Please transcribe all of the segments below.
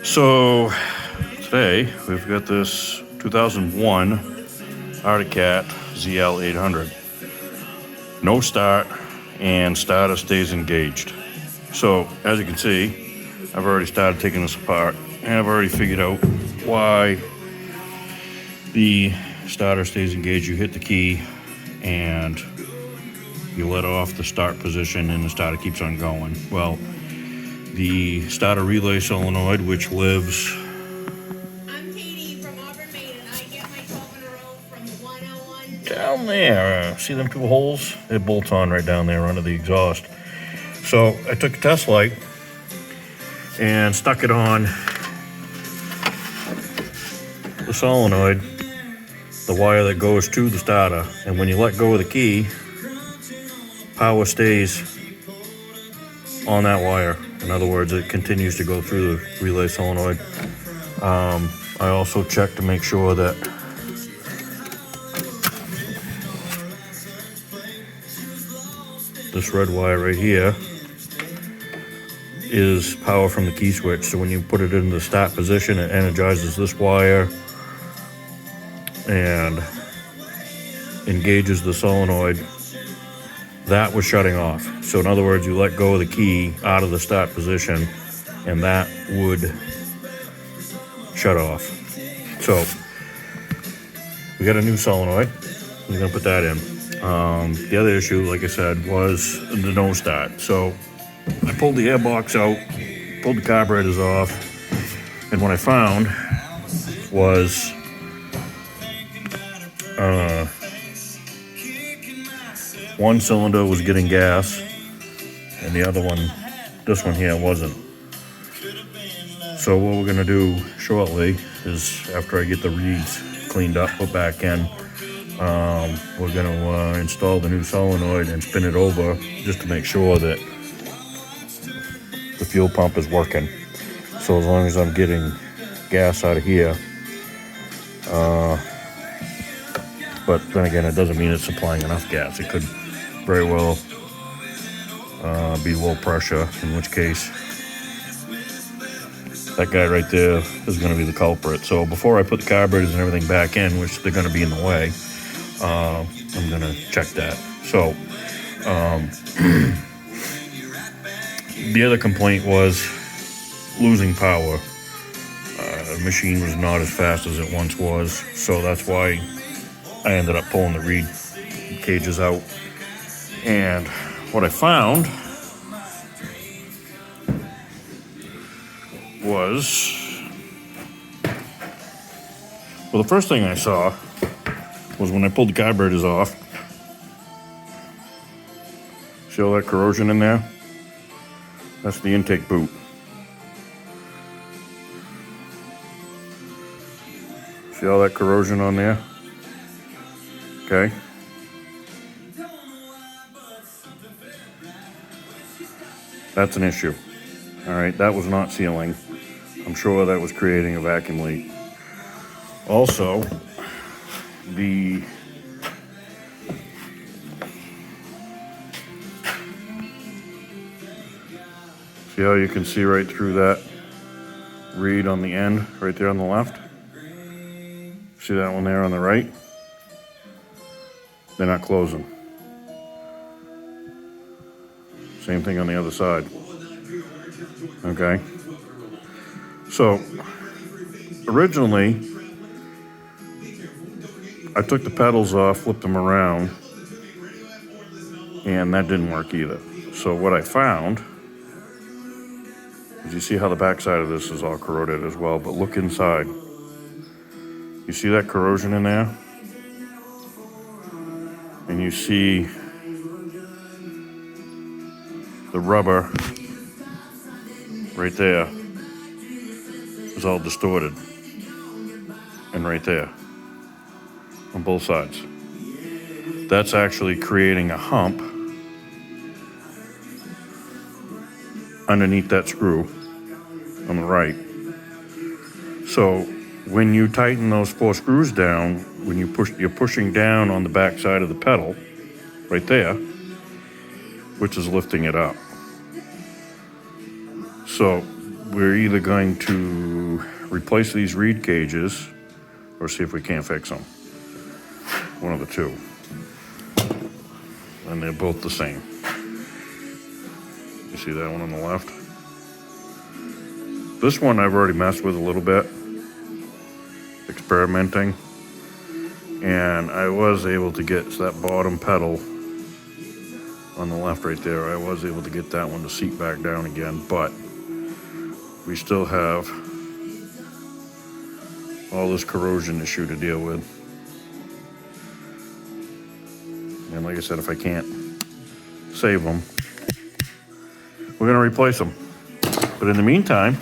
So today we've got this 2001 Arctic Cat ZL 800. No start, and starter stays engaged. So as you can see, I've already started taking this apart, and I've already figured out why the starter stays engaged. You hit the key and you let off the start position and the starter keeps on going. Well, the starter relay solenoid, which lives I'm Katie from Auburn, Maine, and I get my 12 in a row from the 101 down there. See them two holes? It bolts on right down there under the exhaust. So I took a test light and stuck it on the solenoid, the wire that goes to the starter. And when you let go of the key, power stays on that wire. In other words, it continues to go through the relay solenoid. I also checked to make sure that this red wire right here is power from the key switch. So when you put it in the start position, it energizes this wire and engages the solenoid. That was shutting off. So in other words, you let go of the key out of the start position and that would shut off. So we got a new solenoid. We're gonna put that in. The other issue, like I said, was the no start. So I pulled the airbox out, pulled the carburetors off, and what I found was one cylinder was getting gas and the other one, this one here, wasn't. So what we're gonna do shortly is, after I get the reeds cleaned up, put back in, we're gonna install the new solenoid and spin it over just to make sure that the fuel pump is working. So as long as I'm getting gas out of here, but then again, it doesn't mean it's supplying enough gas. It could very well be low pressure, in which case that guy right there is going to be the culprit. So before I put the carburetors and everything back in, which they're going to be in the way, I'm going to check that. So the other complaint was losing power. The machine was not as fast as it once was, so that's why I ended up pulling the reed cages out. And what I found was, well, the first thing I saw was when I pulled the carburetors off. See all that corrosion in there? That's the intake boot. See all that corrosion on there? Okay. That's an issue. All right, that was not sealing. I'm sure that was creating a vacuum leak. Also, see how you can see right through that reed on the end, right there on the left? See that one there on the right? They're not closing. Same thing on the other side. Okay. So, originally, I took the pedals off, flipped them around, and that didn't work either. So what I found is, you see how the backside of this is all corroded as well, but look inside. You see that corrosion in there? And you see the rubber right there is all distorted. And right there, on both sides. That's actually creating a hump underneath that screw on the right. So when you tighten those 4 screws down, when you're pushing down on the back side of the pedal, right there, which is lifting it up. So we're either going to replace these reed gauges or see if we can't fix them. One of the two. And they're both the same. You see that one on the left? This one I've already messed with a little bit, experimenting, and I was able to get that bottom pedal on the left right there. I was able to get that one to seat back down again, but we still have all this corrosion issue to deal with. And like I said, if I can't save them, we're going to replace them. But in the meantime,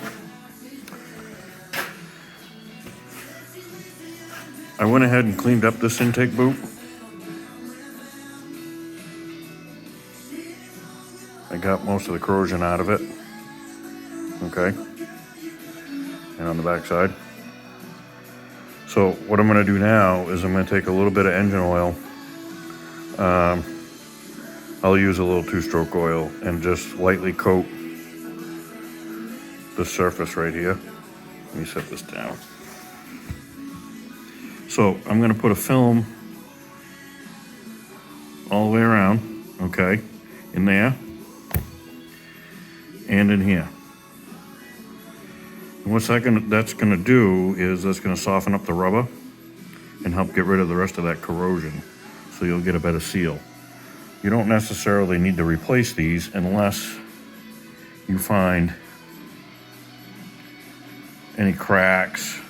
I went ahead and cleaned up this intake boot. I got most of the corrosion out of it. Okay. And on the back side. So what I'm going to do now is I'm going to take a little bit of engine oil. I'll use a little 2-stroke oil and just lightly coat the surface right here. Let me set this down. So I'm going to put a film all the way around, okay, in there and in here. And what's that's going to do is that's going to soften up the rubber and help get rid of the rest of that corrosion, so you'll get a better seal. You don't necessarily need to replace these unless you find any cracks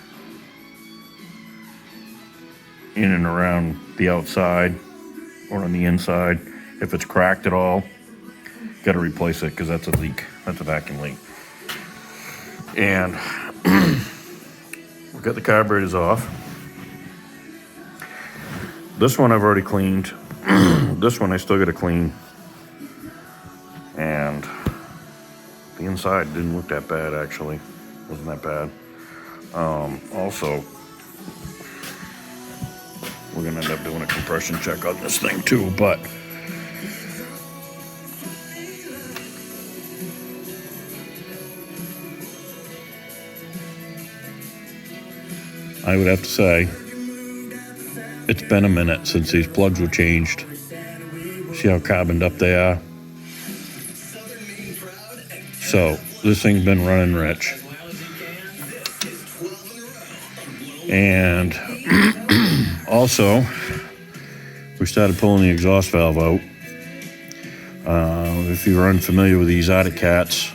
in and around the outside or on the inside. If it's cracked at all, you got to replace it because that's a leak. That's a vacuum leak. And we've got the carburetors off. This one I've already cleaned. This one I still got to clean. And the inside didn't look that bad, actually. Wasn't that bad. Also, we're going to end up doing a compression check on this thing too, but I would have to say it's been a minute since these plugs were changed. See how carboned up they are? So this thing's been running rich. And also, we started pulling the exhaust valve out. If you're unfamiliar with these Arctic Cats,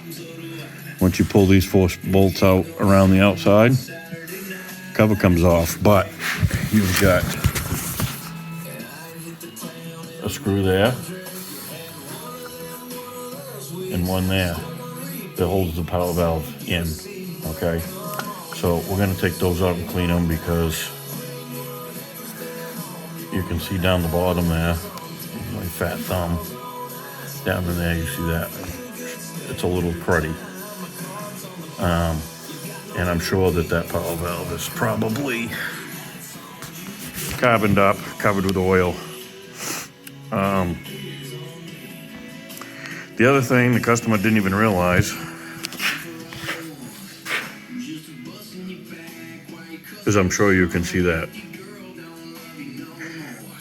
once you pull these 4 bolts out around the outside, cover comes off, but you've got a screw there and one there that holds the power valve in. Okay, so we're going to take those out and clean them because you can see down the bottom there, my fat thumb down in there, you see that it's a little cruddy. And I'm sure that power valve is probably carboned up, covered with oil. The other thing the customer didn't even realize is, I'm sure you can see that,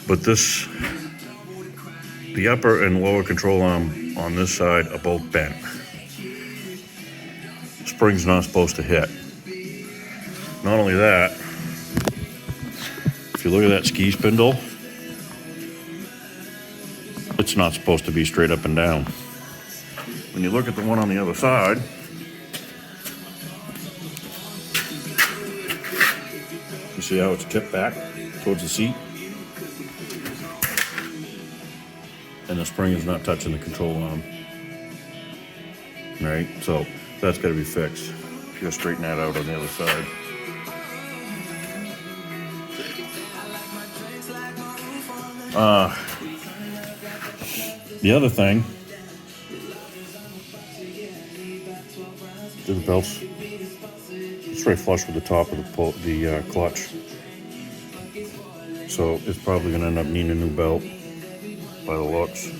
but the upper and lower control arm on this side are both bent. Spring's not supposed to hit. Not only that, if you look at that ski spindle, it's not supposed to be straight up and down. When you look at the one on the other side, you see how it's tipped back towards the seat? And the spring is not touching the control arm. Right? So that's got to be fixed. You gotta straighten that out on the other side. The other thing, the belts, it's right flush with the top of the clutch. So it's probably going to end up needing a new belt by the looks.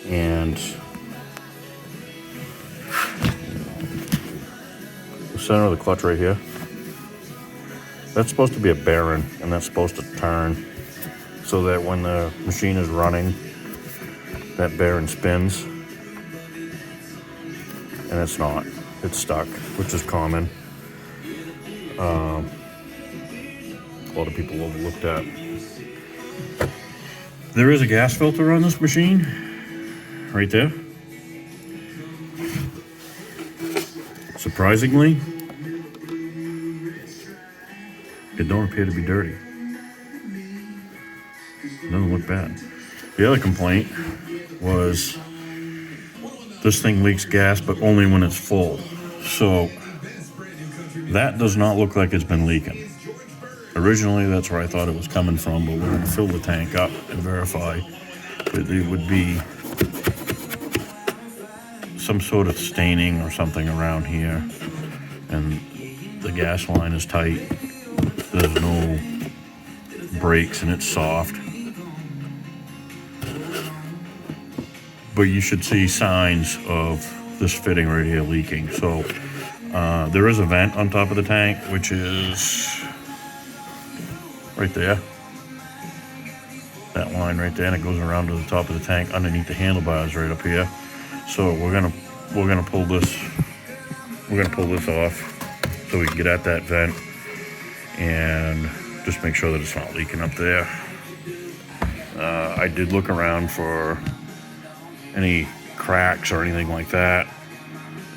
And center of the clutch right here, that's supposed to be a bearing, and that's supposed to turn so that when the machine is running, that bearing spins. And it's not. It's stuck, which is common. A lot of people overlook that. There is a gas filter on this machine, right there. Surprisingly, it don't appear to be dirty. It doesn't look bad. The other complaint was this thing leaks gas, but only when it's full. So that does not look like it's been leaking. Originally, that's where I thought it was coming from, but we're going to fill the tank up and verify that it would be some sort of staining or something around here. And the gas line is tight. There's no brakes and it's soft. But you should see signs of this fitting right here leaking. So there is a vent on top of the tank, which is right there. That line right there, and it goes around to the top of the tank underneath the handlebars right up here. So we're gonna pull this off so we can get at that vent and just make sure that it's not leaking up there. I did look around for any cracks or anything like that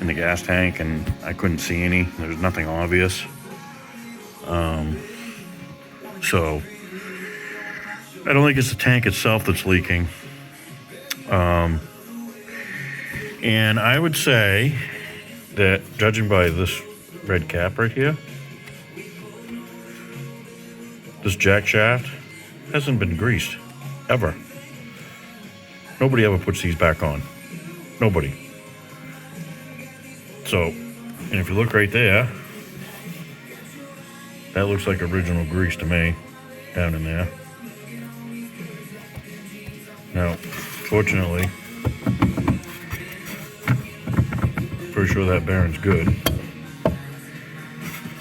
in the gas tank, and I couldn't see any. There's nothing obvious. So I don't think it's the tank itself that's leaking. And I would say that, judging by this red cap right here, this jack shaft hasn't been greased ever. Nobody ever puts these back on. Nobody. So, and if you look right there, that looks like original grease to me, down in there. Now, fortunately, pretty sure that bearing's good.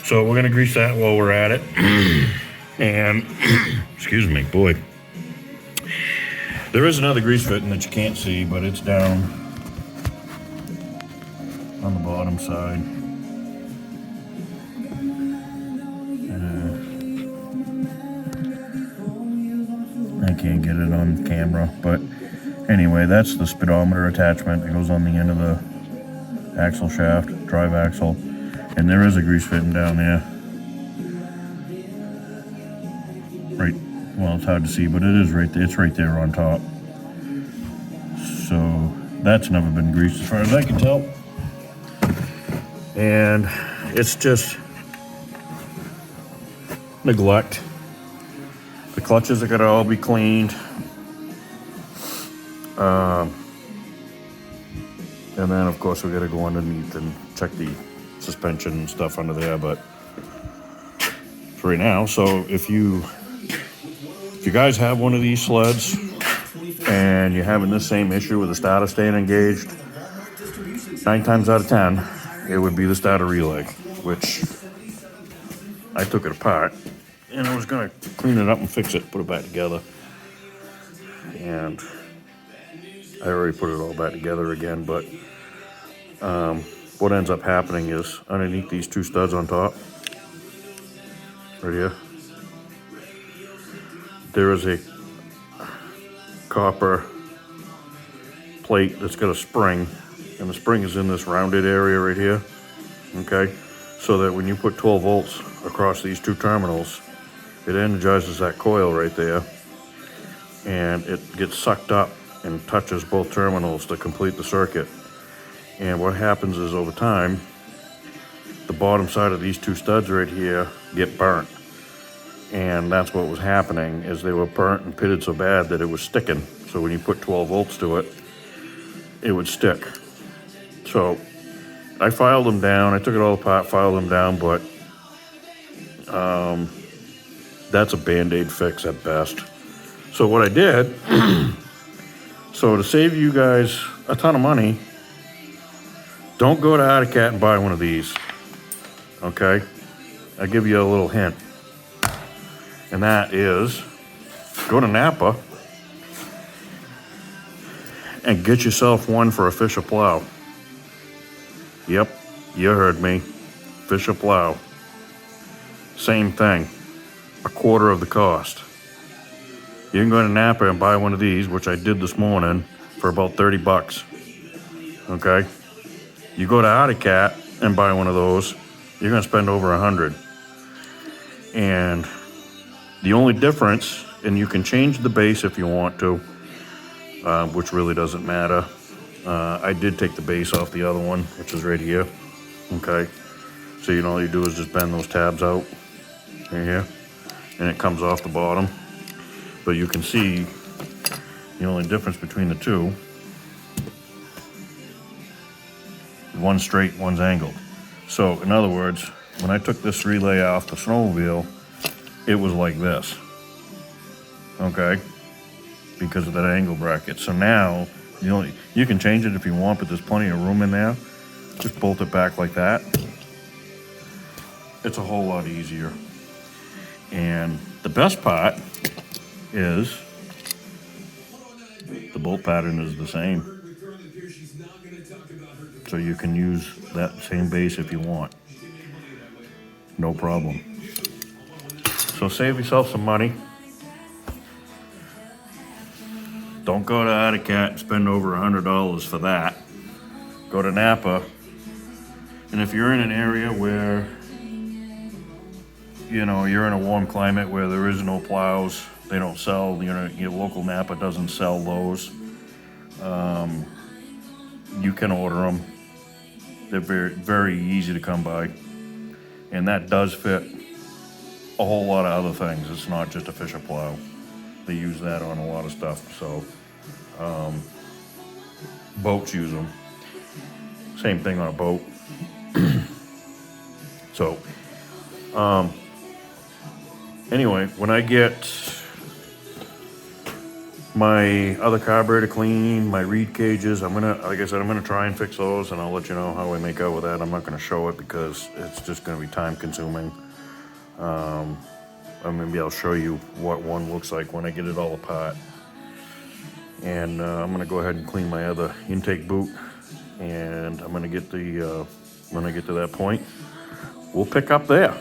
So we're gonna grease that while we're at it. And, excuse me, boy. There is another grease fitting that you can't see, but it's down on the bottom side. I can't get it on camera, but anyway, that's the speedometer attachment. It goes on the end of the axle shaft, drive axle, and there is a grease fitting down there. Right, well, it's hard to see, but it is right there. It's right there on top. So that's never been greased as far as I can tell. And it's just neglect. The clutches are gonna all be cleaned. And then of course we gotta go underneath and check the suspension and stuff under there, but for right now, so if you guys have one of these sleds and you're having this same issue with the starter staying engaged, 9 times out of 10, it would be the starter relay, which I took it apart and I was gonna clean it up and fix it, put it back together. And I already put it all back together again, but what ends up happening is underneath these 2 studs on top, right here, there is a copper plate that's got a spring, and the spring is in this rounded area right here, okay? So that when you put 12 volts across these 2 terminals, it energizes that coil right there, and it gets sucked up and touches both terminals to complete the circuit. And what happens is, over time, the bottom side of these 2 studs right here get burnt. And that's what was happening, is they were burnt and pitted so bad that it was sticking. So when you put 12 volts to it, it would stick. So I filed them down. I took it all apart, filed them down, but that's a Band-Aid fix at best. So what I did, so to save you guys a ton of money, don't go to Arctic Cat and buy one of these. okay? I'll give you a little hint. And that is, go to Napa and get yourself one for a Fisher plow. Yep, you heard me. Fisher plow. Same thing. A quarter of the cost. You can go to Napa and buy one of these, which I did this morning, for about 30 bucks. Okay? You go to Arctic Cat and buy one of those, you're gonna spend over 100. And the only difference, and you can change the base if you want to, which really doesn't matter. I did take the base off the other one, which is right here. Okay? So all you do is just bend those tabs out right here, and it comes off the bottom. But you can see the only difference between the two, one's straight, one's angled. So in other words, when I took this relay off the snowmobile, it was like this, okay, because of that angle bracket. So now you can change it if you want, but there's plenty of room in there. Just bolt it back like that. It's a whole lot easier. And the best part is the bolt pattern is the same. So you can use that same base if you want. No problem. So save yourself some money. Don't go to Arctic Cat and spend over $100 for that. Go to Napa. And if you're in an area where you're in a warm climate where there is no plows, they don't sell, your local Napa doesn't sell those, you can order them. They're very, very easy to come by. And that does fit a whole lot of other things. It's not just a Fisher plow. They use that on a lot of stuff. So boats use them. Same thing on a boat. So anyway, when I get my other carburetor clean, my reed cages, like I said, I'm gonna try and fix those, and I'll let you know how I make out with that. I'm not gonna show it because it's just gonna be time consuming. Maybe I'll show you what one looks like when I get it all apart. And I'm gonna go ahead and clean my other intake boot, and I'm gonna get when I get to that point, we'll pick up there.